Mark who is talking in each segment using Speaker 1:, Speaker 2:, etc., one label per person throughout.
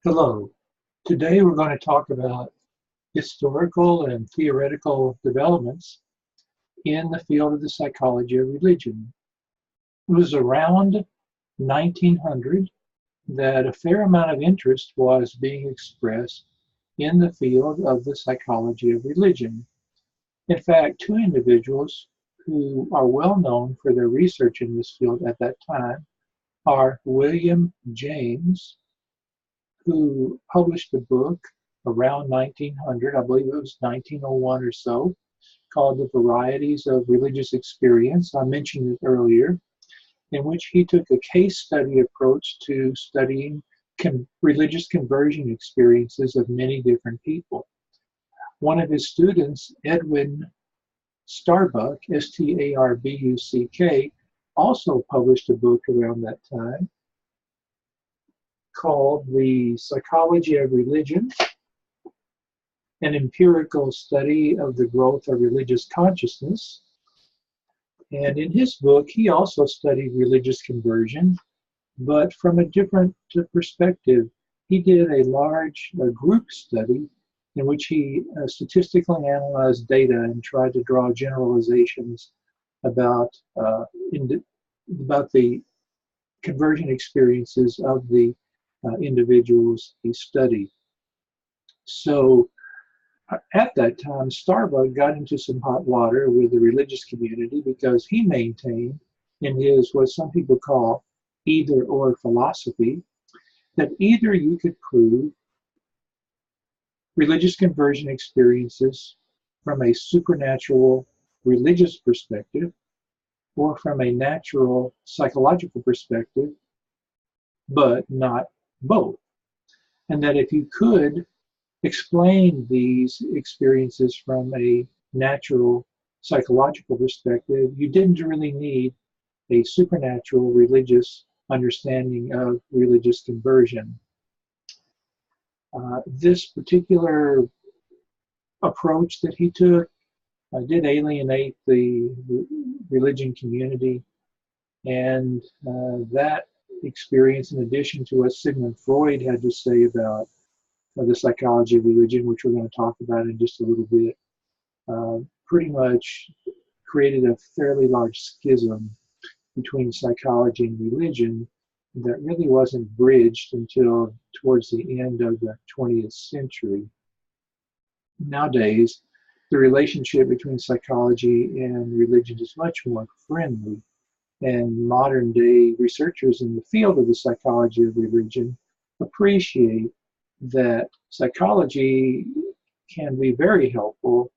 Speaker 1: Hello. Today we're going to talk about historical and theoretical developments in the field of the psychology of religion. It was around 1900 that a fair amount of interest was being expressed in the field of the psychology of religion. In fact, two individuals who are well known for their research in this field at that time are William James, who published a book around 1900, I believe it was 1901 or so, called The Varieties of Religious Experience. I mentioned it earlier, in which he took a case study approach to studying religious conversion experiences of many different people. One of his students, Edwin Starbuck, Starbuck, also published a book around that time called The Psychology of Religion, an empirical study of the growth of religious consciousness. And in his book, he also studied religious conversion, but from a different perspective. He did a large group study in which he statistically analyzed data and tried to draw generalizations about the conversion experiences of the individuals he studied. So at that time, Starbuck got into some hot water with the religious community because he maintained in his what some people call either or philosophy that either you could prove religious conversion experiences from a supernatural religious perspective or from a natural psychological perspective, but not both. And that if you could explain these experiences from a natural psychological perspective, you didn't really need a supernatural religious understanding of religious conversion. This particular approach that he took did alienate the religion community, and that experience, in addition to what Sigmund Freud had to say about the psychology of religion, which we're going to talk about in just a little bit, pretty much created a fairly large schism between psychology and religion that really wasn't bridged until towards the end of the 20th century. Nowadays, the relationship between psychology and religion is much more friendly, and modern day researchers in the field of the psychology of religion appreciate that psychology can be very helpful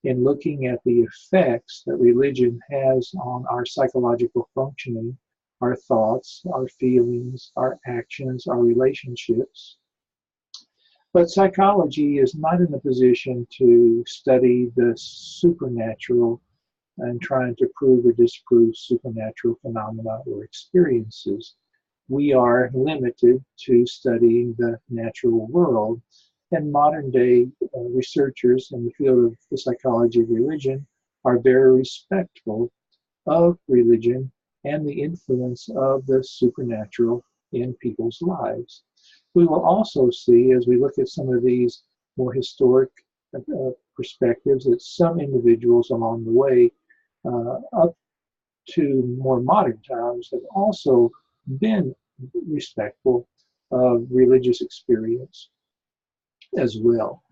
Speaker 1: in looking at the effects that religion has on our psychological functioning, our thoughts, our feelings, our actions, our relationships. But psychology is not in a position to study the supernatural and trying to prove or disprove supernatural phenomena or experiences. We are limited to studying the natural world, and modern day researchers in the field of the psychology of religion are very respectful of religion and the influence of the supernatural in people's lives. We will also see, as we look at some of these more historic perspectives, that some individuals along the way up to more modern times have also been respectful of religious experience as well.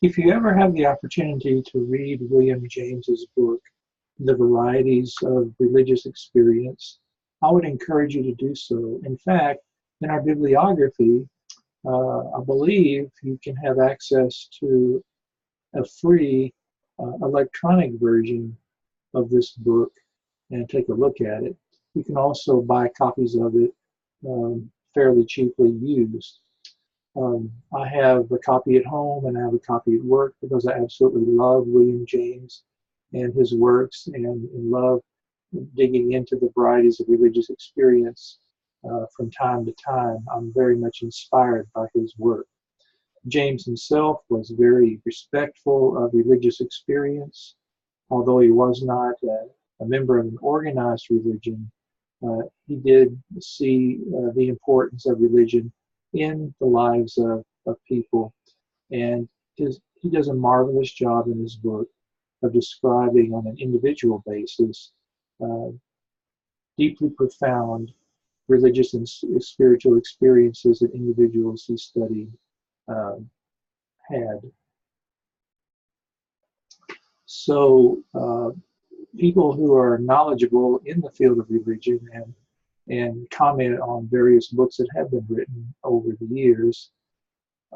Speaker 1: If you ever have the opportunity to read William James's book, The Varieties of Religious Experience, I would encourage you to do so. In fact, in our bibliography, I believe you can have access to a free electronic version of this book and take a look at it. You can also buy copies of it fairly cheaply used. I have a copy at home and I have a copy at work because I absolutely love William James and his works, and love digging into the varieties of religious experience from time to time. I'm very much inspired by his work. James himself was very respectful of religious experience. Although he was not a member of an organized religion, He did see the importance of religion in the lives of people, and he does a marvelous job in his book of describing on an individual basis uh, deeply profound religious and spiritual experiences that individuals he studied um, had. So people who are knowledgeable in the field of religion and comment on various books that have been written over the years,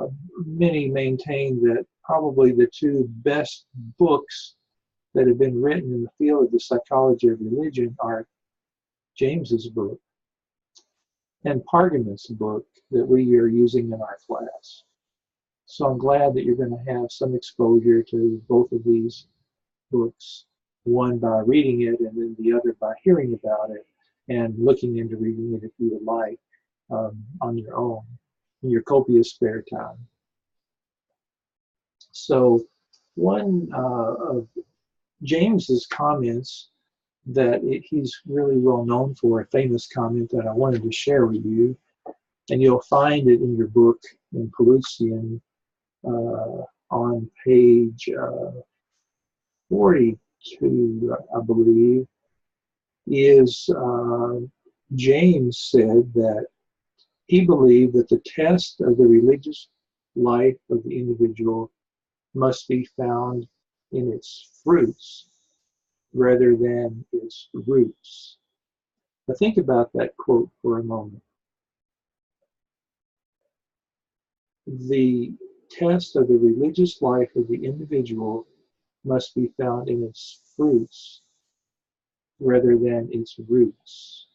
Speaker 1: uh, many maintain that probably the two best books that have been written in the field of the psychology of religion are James's book and Pargament's book that we are using in our class. So I'm glad that you're going to have some exposure to both of these books, one by reading it and then the other by hearing about it and looking into reading it if you would like on your own in your copious spare time. So one of James's comments that he's really well known for, a famous comment that I wanted to share with you, and you'll find it in your book in Pelusian on page 42, I believe, is James said that he believed that the test of the religious life of the individual must be found in its fruits rather than its roots. Now think about that quote for a moment. The test of the religious life of the individual must be found in its fruits rather than its roots.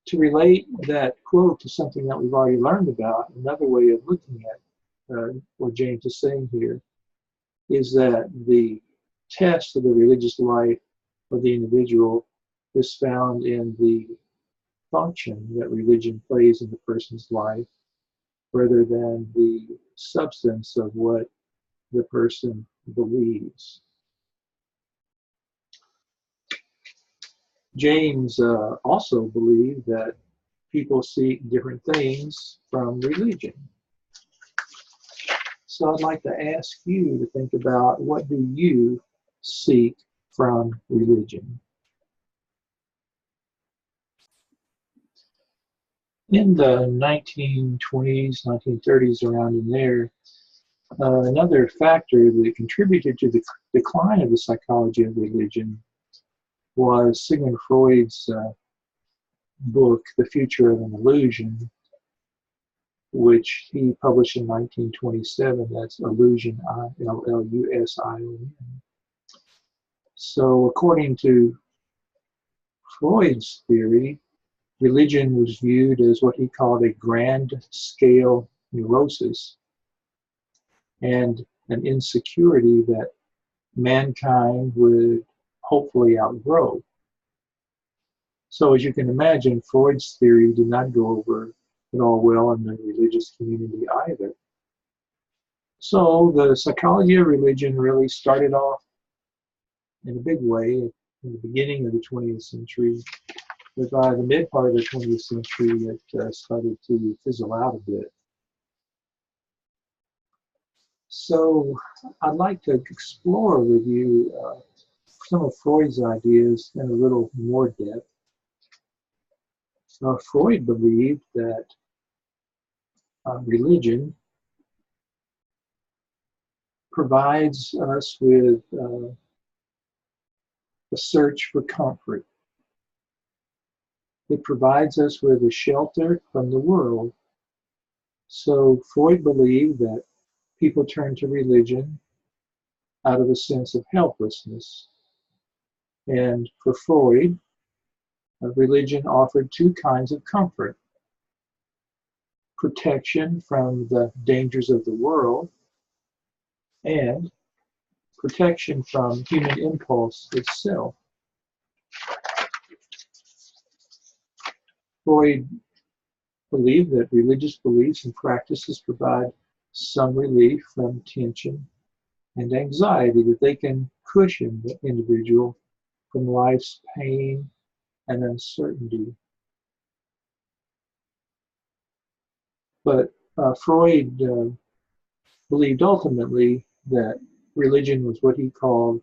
Speaker 1: To relate that quote to something that we've already learned about, another way of looking at what James is saying here is that the test of the religious life of the individual is found in the function that religion plays in the person's life rather than the substance of what the person believes. James also believed that people seek different things from religion. So I'd like to ask you to think about, what do you seek from religion? In the 1920s, 1930s, around in there, another factor that contributed to the decline of the psychology of religion was Sigmund Freud's book, The Future of an Illusion, which he published in 1927. That's Illusion, Illusion. So according to Freud's theory, religion was viewed as what he called a grand scale neurosis and an insecurity that mankind would hopefully outgrow. So as you can imagine, Freud's theory did not go over at all well in the religious community either. So the psychology of religion really started off in a big way in the beginning of the 20th century, but by the mid part of the 20th century, it started to fizzle out a bit. So I'd like to explore with you some of Freud's ideas in a little more depth. Freud believed that religion provides us with a search for comfort. It provides us with a shelter from the world. So Freud believed that people turn to religion out of a sense of helplessness. And for Freud, religion offered two kinds of comfort: protection from the dangers of the world and protection from human impulse itself. Freud believed that religious beliefs and practices provide some relief from tension and anxiety, that they can cushion the individual from life's pain and uncertainty. But Freud believed ultimately that religion was what he called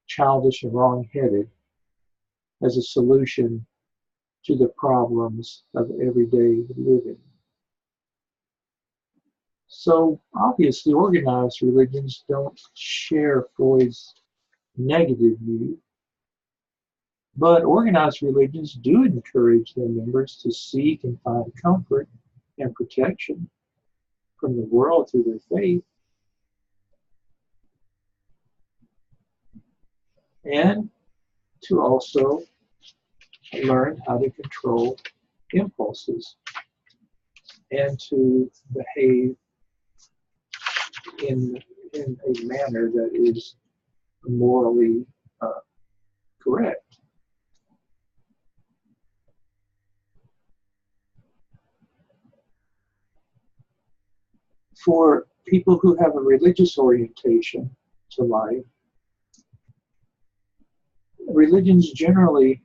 Speaker 1: childish and wrong-headed as a solution to the problems of everyday living. So obviously organized religions don't share Freud's negative view, but organized religions do encourage their members to seek and find comfort and protection from the world through their faith, and to also learn how to control impulses and to behave in a manner that is morally correct. For people who have a religious orientation to life, religions generally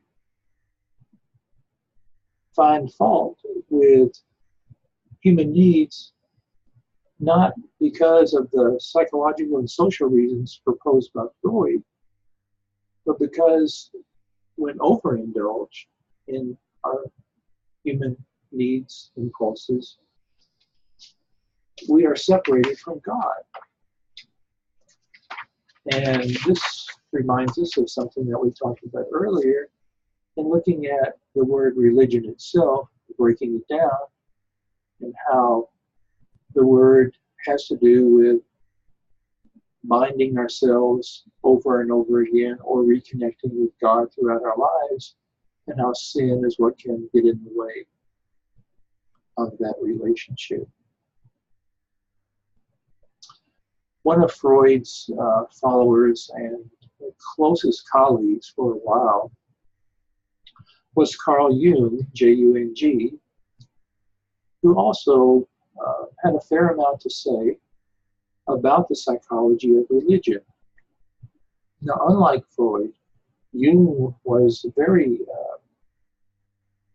Speaker 1: find fault with human needs, not because of the psychological and social reasons proposed by Freud, but because when overindulged in our human needs, impulses, we are separated from God. And this reminds us of something that we talked about earlier in looking at the word religion itself, breaking it down, and how the word has to do with binding ourselves over and over again or reconnecting with God throughout our lives, and how sin is what can get in the way of that relationship. One of Freud's followers and closest colleagues for a while was Carl Jung, J-U-N-G, who also had a fair amount to say about the psychology of religion. Now, unlike Freud, Jung was very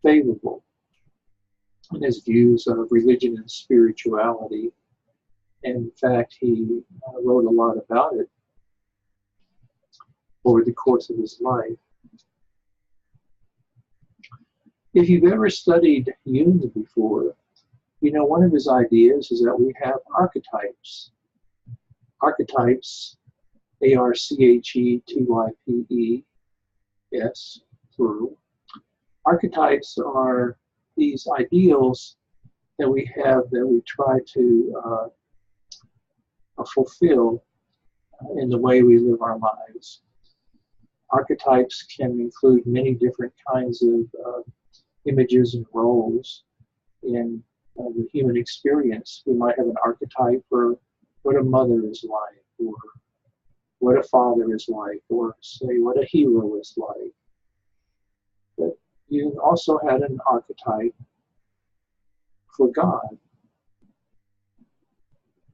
Speaker 1: favorable in his views of religion and spirituality. In fact, he wrote a lot about it over the course of his life. If you've ever studied Jung before, you know one of his ideas is that we have archetypes. Archetypes, A-R-C-H-E-T-Y-P-E-S, plural. Archetypes are these ideals that we have that we try to fulfill in the way we live our lives. Archetypes can include many different kinds of images and roles in the human experience. We might have an archetype for what a mother is like, or what a father is like, or say what a hero is like. But you also had an archetype for God.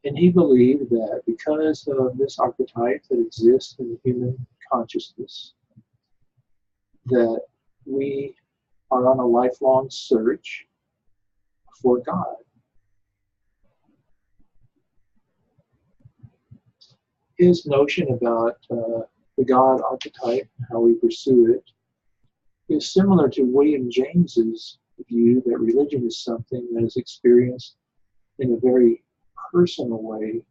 Speaker 1: And he believed that because of this archetype that exists in the human consciousness, that we are on a lifelong search for God. His notion about the God archetype and how we pursue it is similar to William James's view that religion is something that is experienced in a very personal way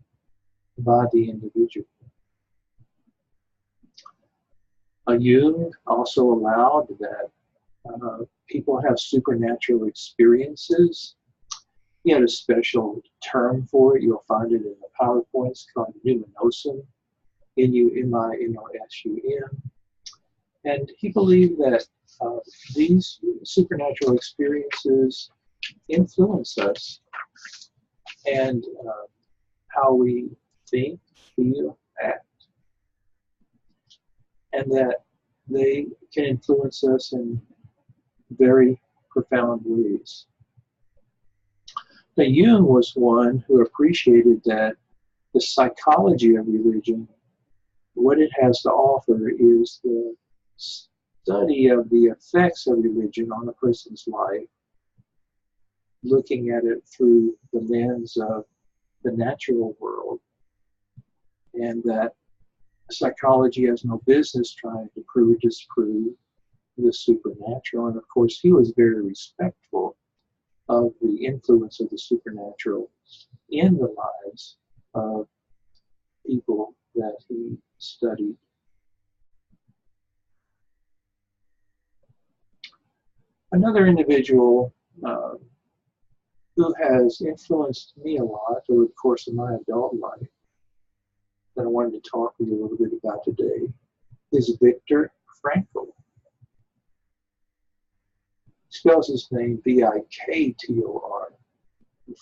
Speaker 1: by the individual. Jung also allowed that people have supernatural experiences. He had a special term for it. You'll find it in the PowerPoints called numinosum, N-U-M-I-N-O-S-U-M. And he believed that these supernatural experiences influence us and how we think, feel, act, and that they can influence us in very profound ways. Now, Jung was one who appreciated that the psychology of religion, what it has to offer is the study of the effects of religion on a person's life, looking at it through the lens of the natural world, and that psychology has no business trying to prove or disprove the supernatural. And of course, he was very respectful of the influence of the supernatural in the lives of people that he studied. Another individual who has influenced me a lot over the course of my adult life that I wanted to talk with you a little bit about today is Viktor Frankl. He spells his name V-I-K-T-O-R,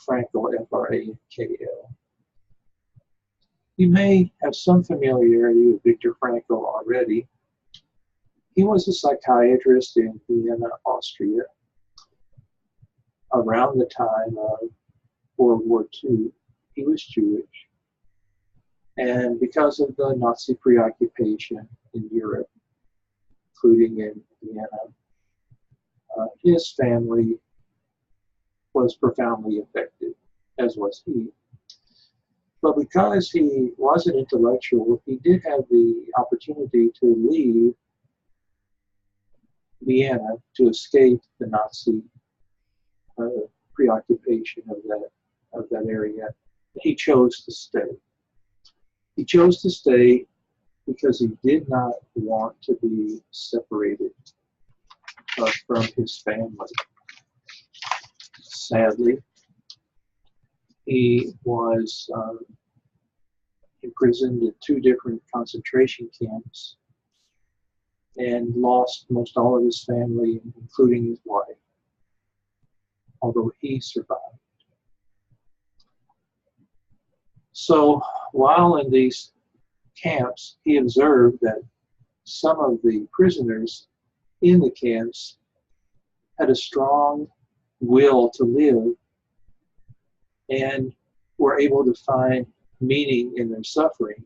Speaker 1: Frankl, F-R-A-N-K-L. You may have some familiarity with Viktor Frankl already. He was a psychiatrist in Vienna, Austria, around the time of World War II. He was Jewish. And because of the Nazi preoccupation in Europe, including in Vienna, his family was profoundly affected, as was he. But because he was an intellectual, he did have the opportunity to leave Vienna to escape the Nazi preoccupation of that area. He chose to stay. He chose to stay because he did not want to be separated from his family. Sadly, he was imprisoned in 2 different concentration camps and lost most all of his family, including his wife, although he survived. So while in these camps, he observed that some of the prisoners in the camps had a strong will to live and were able to find meaning in their suffering,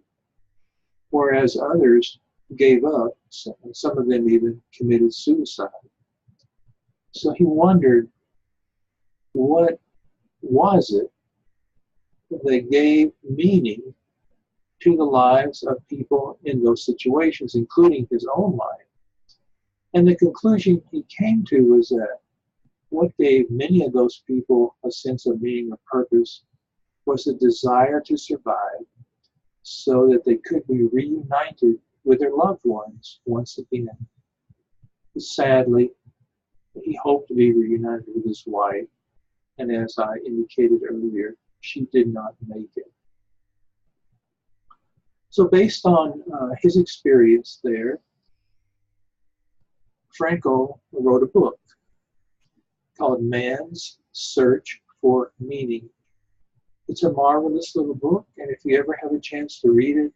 Speaker 1: whereas others gave up. Some of them even committed suicide. So he wondered, what was it that gave meaning to the lives of people in those situations, including his own life? And the conclusion he came to was that what gave many of those people a sense of meaning or purpose was a desire to survive so that they could be reunited with their loved ones once again. Sadly, he hoped to be reunited with his wife, and as I indicated earlier, she did not make it. So based on his experience there, Frankl wrote a book called Man's Search for Meaning. It's a marvelous little book, and if you ever have a chance to read it,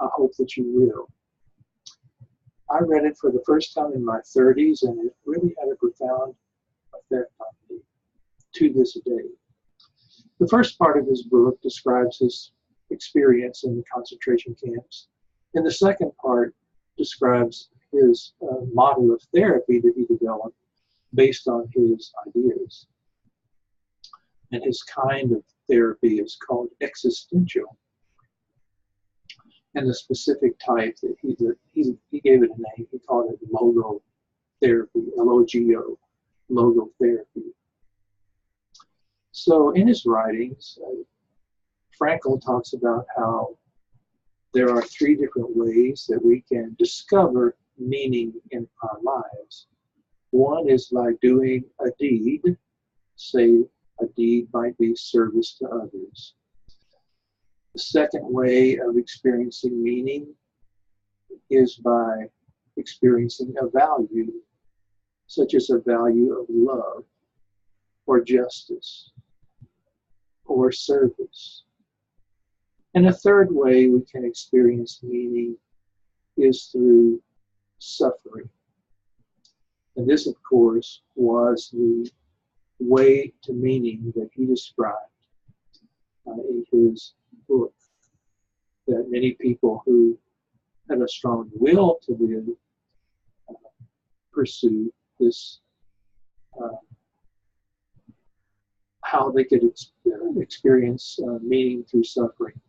Speaker 1: I hope that you will. I read it for the first time in my 30s, and it really had a profound effect on me to this day. The first part of his book describes his experience in the concentration camps, and the second part describes his model of therapy that he developed based on his ideas. And his kind of therapy is called existential. And the specific type that he gave it a name, he called it logotherapy, L-O-G-O, logotherapy. So in his writings, Frankl talks about how there are 3 different ways that we can discover meaning in our lives. One is by doing a deed. Say a deed might be service to others. The second way of experiencing meaning is by experiencing a value, such as a value of love or justice or service. And a third way we can experience meaning is through suffering. And this, of course, was the way to meaning that he described in his book, that many people who had a strong will to live pursue this, how they could experience meaning through suffering,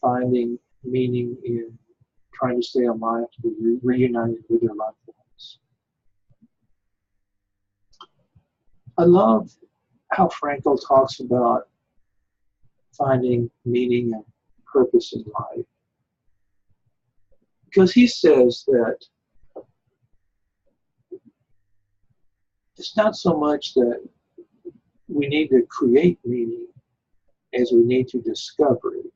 Speaker 1: finding meaning in trying to stay alive, to be reunited with their loved ones. I love how Frankl talks about finding meaning and purpose in life, because he says that it's not so much that we need to create meaning as we need to discover it,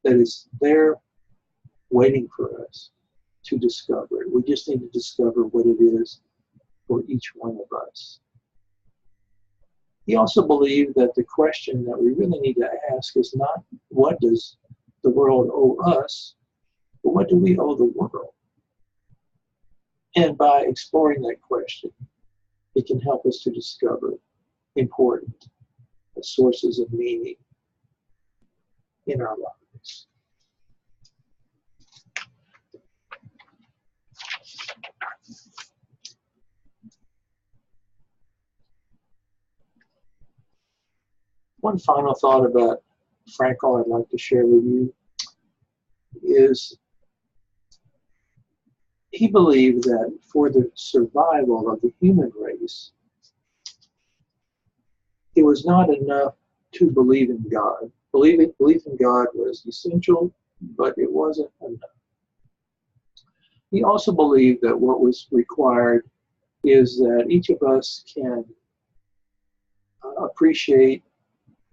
Speaker 1: that it's there waiting for us to discover it. We just need to discover what it is for each one of us. He also believed that the question that we really need to ask is not what does the world owe us, but what do we owe the world? And by exploring that question, it can help us to discover important sources of meaning in our lives. One final thought about Frankl I'd like to share with you is he believed that for the survival of the human race, it was not enough to believe in God. Belief in God was essential, but it wasn't enough. He also believed that what was required is that each of us can appreciate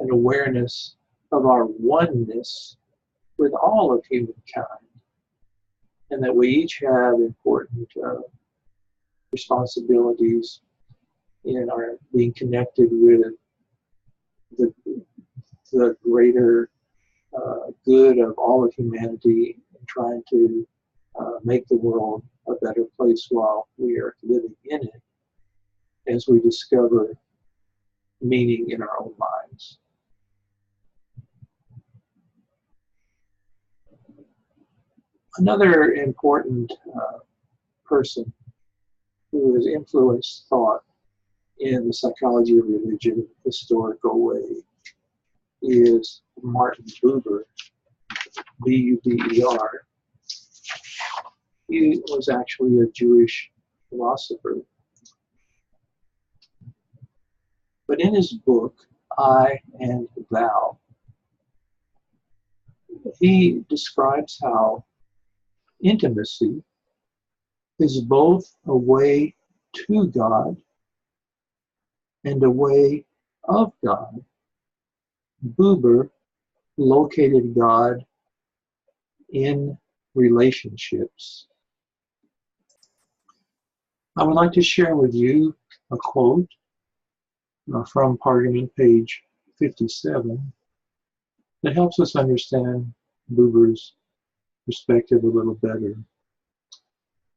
Speaker 1: an awareness of our oneness with all of humankind, and that we each have important responsibilities in our being connected with the greater good of all of humanity, and trying to make the world a better place while we are living in it, as we discover meaning in our own lives. Another important person who has influenced thought in the psychology of religion historical way is Martin Buber, B-U-B-E-R. He was actually a Jewish philosopher. But in his book, I and Thou, he describes how intimacy is both a way to God and a way of God. Buber located God in relationships. I would like to share with you a quote from Pargament, page 57, that helps us understand Buber's perspective a little better.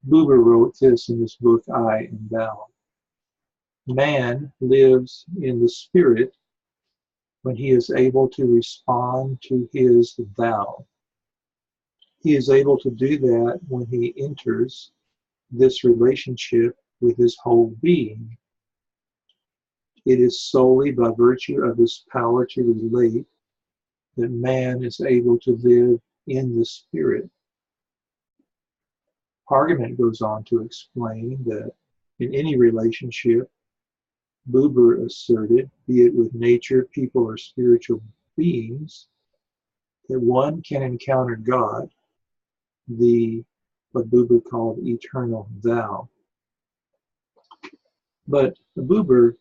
Speaker 1: Buber wrote this in his book, I and Thou. Man lives in the spirit when he is able to respond to his thou. He is able to do that when he enters this relationship with his whole being. It is solely by virtue of his power to relate that man is able to live in the spirit. Pargament goes on to explain that in any relationship, Buber asserted, be it with nature, people, or spiritual beings, that one can encounter God, what Buber called eternal thou. But Buber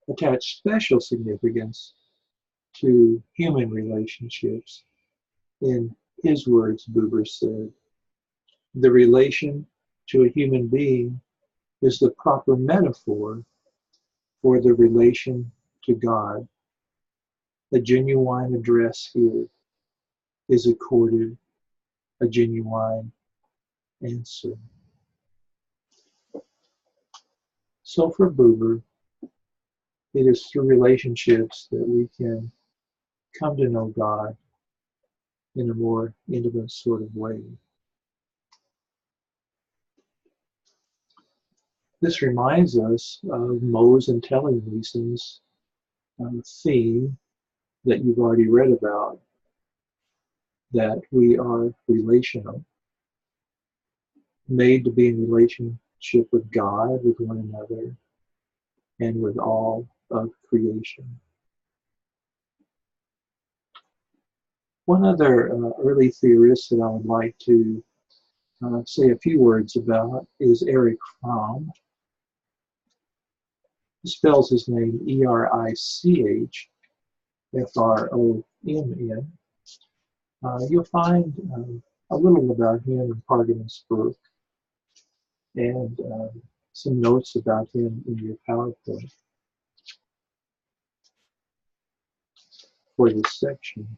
Speaker 1: attached special significance to human relationships. In his words, Buber said, the relation to a human being is the proper metaphor for the relation to God. A genuine address here is accorded a genuine answer. So for Buber, it is through relationships that we can come to know God in a more intimate sort of way. This reminds us of Mose and Telling-Leeson's theme that you've already read about, that we are relational, made to be in relationship with God, with one another, and with all of creation. One other early theorist that I would like to say a few words about is Erich Fromm. He spells his name Erichfromm. You'll find a little about him in Pargamen's book, and some notes about him in your PowerPoint for this section.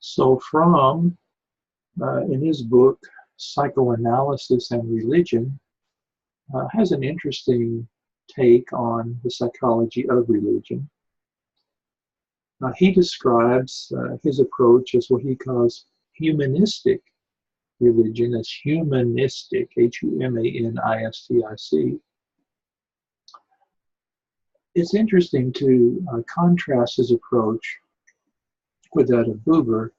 Speaker 1: So Fromm, in his book, Psychoanalysis and Religion, has an interesting take on the psychology of religion. He describes his approach as what he calls humanistic religion, as humanistic, Humanistic. It's interesting to contrast his approach with that of Buber,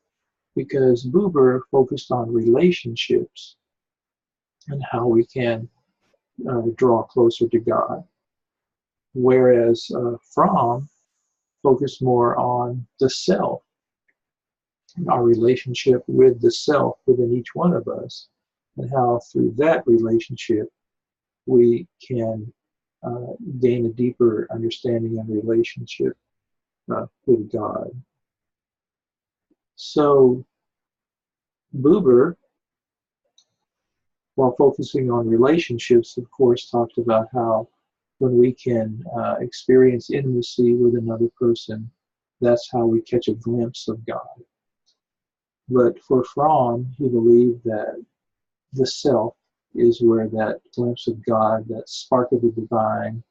Speaker 1: because Buber focused on relationships and how we can draw closer to God, whereas Fromm focused more on the self, our relationship with the self within each one of us, and how through that relationship we can gain a deeper understanding and relationship with God. So Buber, while focusing on relationships, of course, talked about how when we can experience intimacy with another person, that's how we catch a glimpse of God. But for Fromm, he believed that the self is where that glimpse of God, that spark of the divine,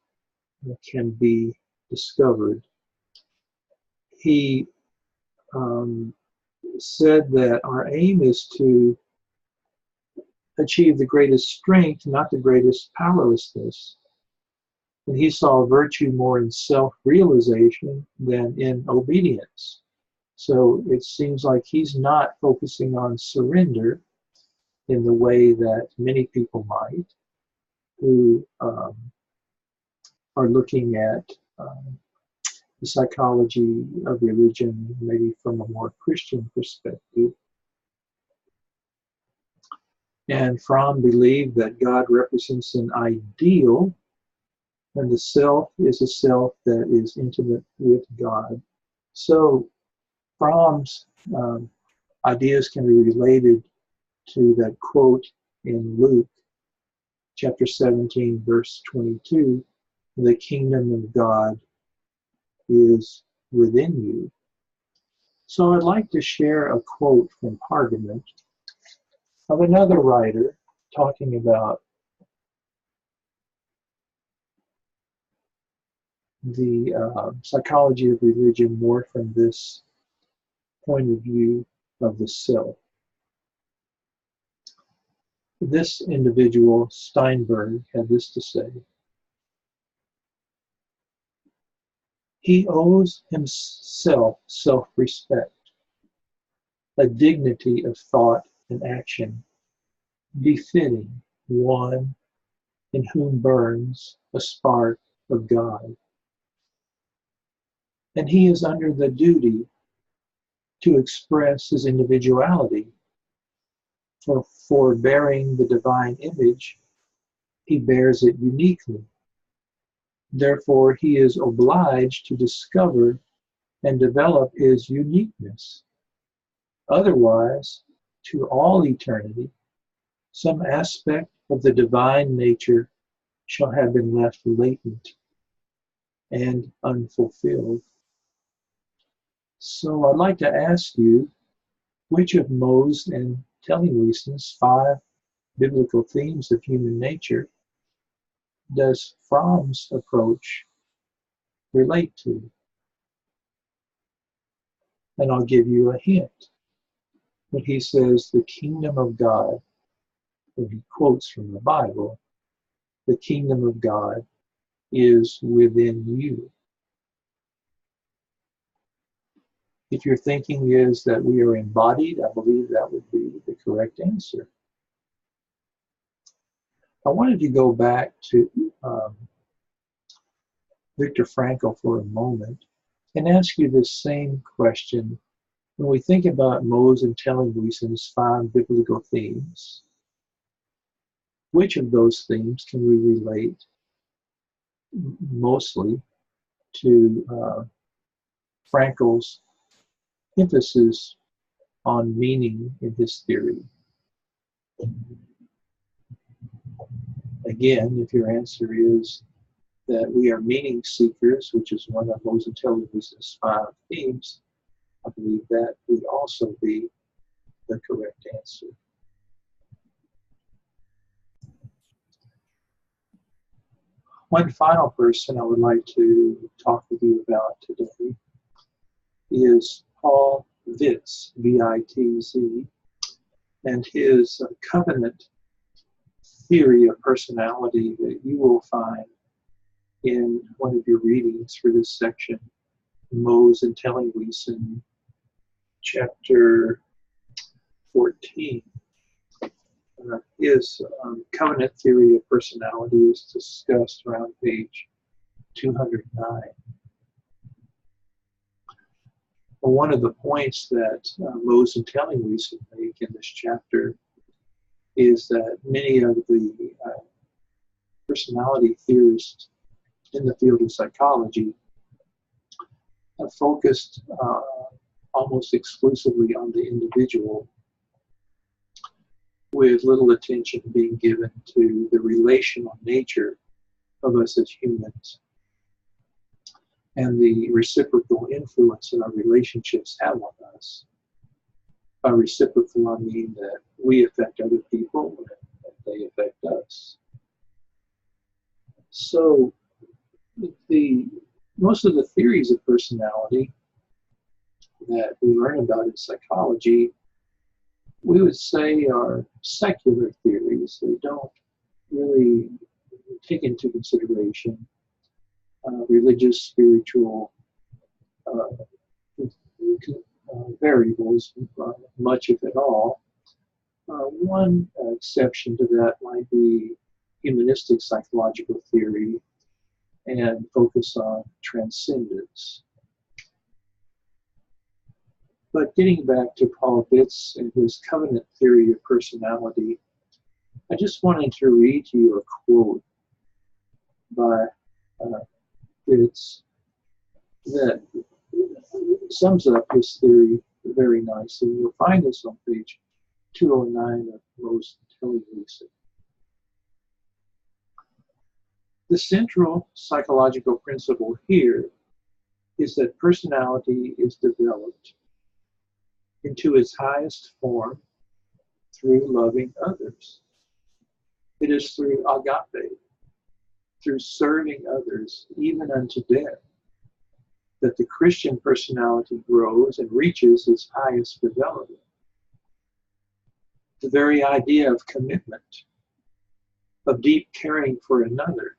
Speaker 1: can be discovered. He said that our aim is to achieve the greatest strength, not the greatest powerlessness. And he saw virtue more in self-realization than in obedience. So it seems like he's not focusing on surrender in the way that many people might, who are looking at the psychology of religion maybe from a more Christian perspective. And Fromm believed that God represents an ideal, and the self is a self that is intimate with God. So Fromm's ideas can be related to that quote in Luke chapter 17, verse 22, the kingdom of God is within you. So I'd like to share a quote from Pargament of another writer talking about the psychology of religion more from this point of view of the self. This individual, Steinberg, had this to say: he owes himself self-respect, a dignity of thought and action befitting one in whom burns a spark of God. And he is under the duty to express his individuality, for bearing the divine image, he bears it uniquely. Therefore, he is obliged to discover and develop his uniqueness. Otherwise, to all eternity, some aspect of the divine nature shall have been left latent and unfulfilled. So I'd like to ask you, which of Mose and Telling-Leeson's 5 biblical themes of human nature does Fromm's approach relate to? And I'll give you a hint. when he says the kingdom of God, when he quotes from the Bible, the kingdom of God is within you. If your thinking is that we are embodied, I believe that would be the correct answer. I wanted to go back to Viktor Frankl for a moment and ask you this same question. When we think about Moes and Tellinghuisen's 5 biblical themes, which of those themes can we relate mostly to Frankl's emphasis on meaning in his theory? Again, if your answer is that we are meaning seekers, which is one of Moes and Tellinghuisen's 5 themes, I believe that would also be the correct answer. One final person I would like to talk with you about today is Paul Vitz, V-I-T-Z, and his covenant theory of personality that you will find in one of your readings for this section, Moes and Tellinghuisen, chapter 14. His covenant theory of personality is discussed around page 209. One of the points that Moes and Tellinghuisen make in this chapter is that many of the personality theorists in the field of psychology have focused almost exclusively on the individual, with little attention being given to the relational nature of us as humans and the reciprocal influence that our relationships have on us. By reciprocal, I mean that we affect other people and they affect us. So most of the theories of personality that we learn about in psychology, we would say are secular theories. They don't really take into consideration religious, spiritual variables, much of it all. One exception to that might be humanistic psychological theory and focus on transcendence. But getting back to Paul Vitz and his covenant theory of personality, I just wanted to read you a quote by Vitz that sums up his theory very nicely. You'll find this on page 209 of Moes and Tellinghuisen. The central psychological principle here is that personality is developed into its highest form through loving others. It is through agape, through serving others, even unto death, that the Christian personality grows and reaches its highest development. The very idea of commitment, of deep caring for another,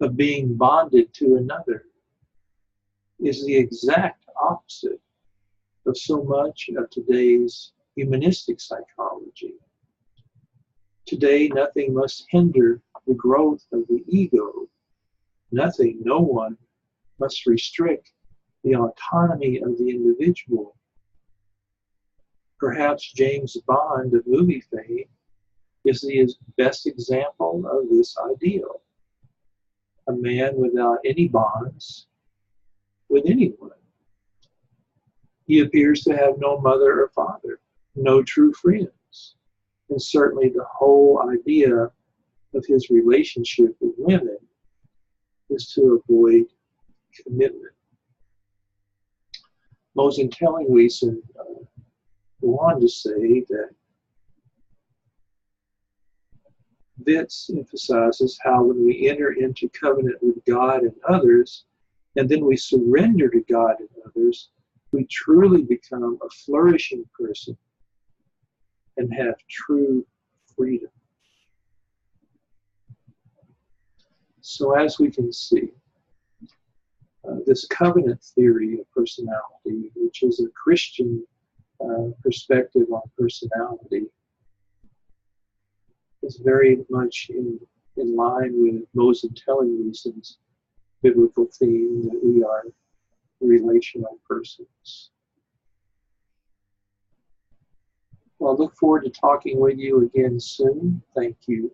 Speaker 1: of being bonded to another, is the exact opposite of so much of today's humanistic psychology. Today, nothing must hinder the growth of the ego. Nothing, no one must restrict the autonomy of the individual. Perhaps James Bond of movie fame is the best example of this ideal. A man without any bonds with anyone. He appears to have no mother or father, no true friends, and certainly the whole idea of his relationship with women is to avoid commitment. Moes and Tellinghuisen go on to say that Vitz emphasizes how when we enter into covenant with God and others, and then we surrender to God and others, we truly become a flourishing person and have true freedom. So as we can see, this covenant theory of personality, which is a Christian perspective on personality, is very much in line with Mose and Telling Reason's biblical theme that we are relational persons. Well, I look forward to talking with you again soon. Thank you.